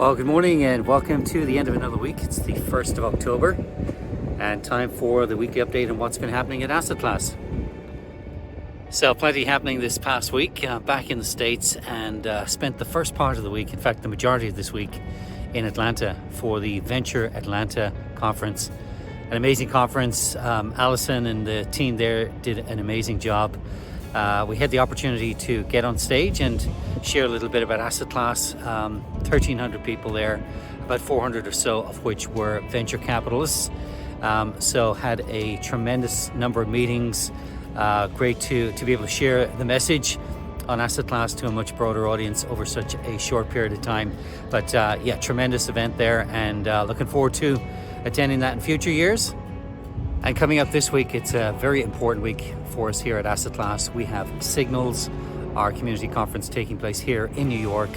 Well, good morning and welcome to the end of another week. It's the 1st of October and time for the weekly update on what's been happening at Asset Class. So plenty happening this past week, back in the States, and spent the first part of the week, in fact the majority of this week, in Atlanta for the Venture Atlanta conference. An amazing conference. Alison and the team there did an amazing job. We had the opportunity to get on stage and share a little bit about Asset Class. 1,300 people there, about 400 or so of which were venture capitalists. So had a tremendous number of meetings. Great to be able to share the message on Asset Class to a much broader audience over such a short period of time. But yeah, tremendous event there, and looking forward to attending that in future years. And coming up this week, it's a very important week for us here at Asset Class. We have Signals, our community conference, taking place here in New York,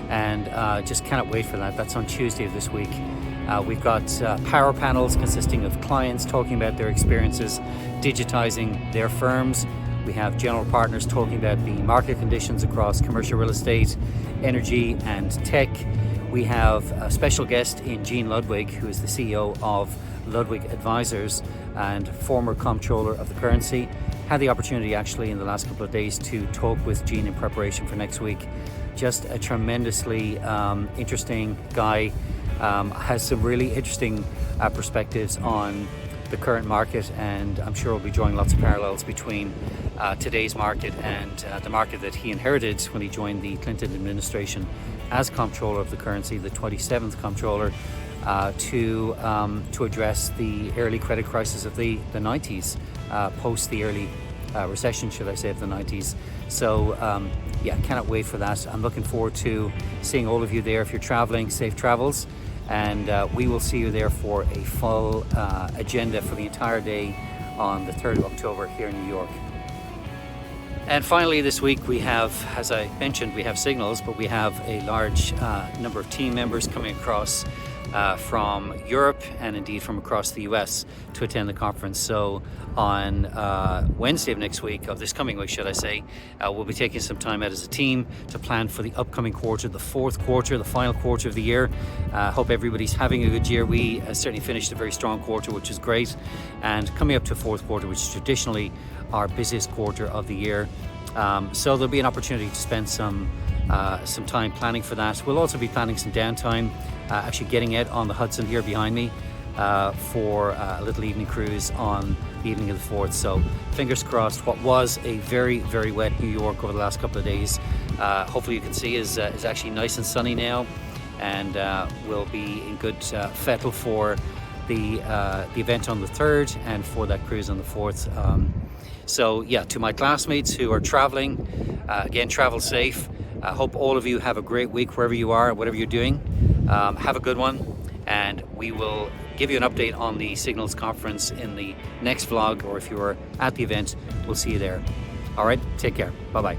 and just cannot wait for that. That's on Tuesday of this week. We've got power panels consisting of clients talking about their experiences digitizing their firms. We have general partners talking about the market conditions across commercial real estate, energy, and tech. We have a special guest in Jean Ludwig, who is the CEO of Ludwig Advisors and former comptroller of the currency. Had the opportunity actually in the last couple of days to talk with Jean in preparation for next week. Just a tremendously interesting guy. Has some really interesting perspectives on the current market, and I'm sure we'll be drawing lots of parallels between today's market and the market that he inherited when he joined the Clinton administration as comptroller of the currency, the 27th comptroller, to address the early credit crisis of the 90s, post the early recession, should I say, of the 90s. So yeah, cannot wait for that. I'm looking forward to seeing all of you there. If you're traveling, safe travels, and we will see you there for a full agenda for the entire day on the 3rd of October here in New York. And finally this week we have, as I mentioned, we have Signals, but we have a large number of team members coming across from Europe and indeed from across the US to attend the conference. So on Wednesday of next week, of this coming week should I say, we'll be taking some time out as a team to plan for the upcoming quarter, the fourth quarter, the final quarter of the year. Hope everybody's having a good year. We certainly finished a very strong quarter, which is great, and coming up to a fourth quarter, which is traditionally our busiest quarter of the year. So there'll be an opportunity to spend some time planning for that. We'll also be planning some downtime, actually getting out on the Hudson here behind me for a little evening cruise on the evening of the 4th. So fingers crossed. What was a very, very wet New York over the last couple of days, hopefully you can see is actually nice and sunny now, and we'll be in good fettle for the event on the 3rd and for that cruise on the 4th. So yeah, to my classmates who are traveling, again, travel safe. I hope all of you have a great week wherever you are, whatever you're doing. Have a good one, and we will give you an update on the Signals conference in the next vlog, or if you were at the event, we'll see you there. All right, take care. Bye-bye.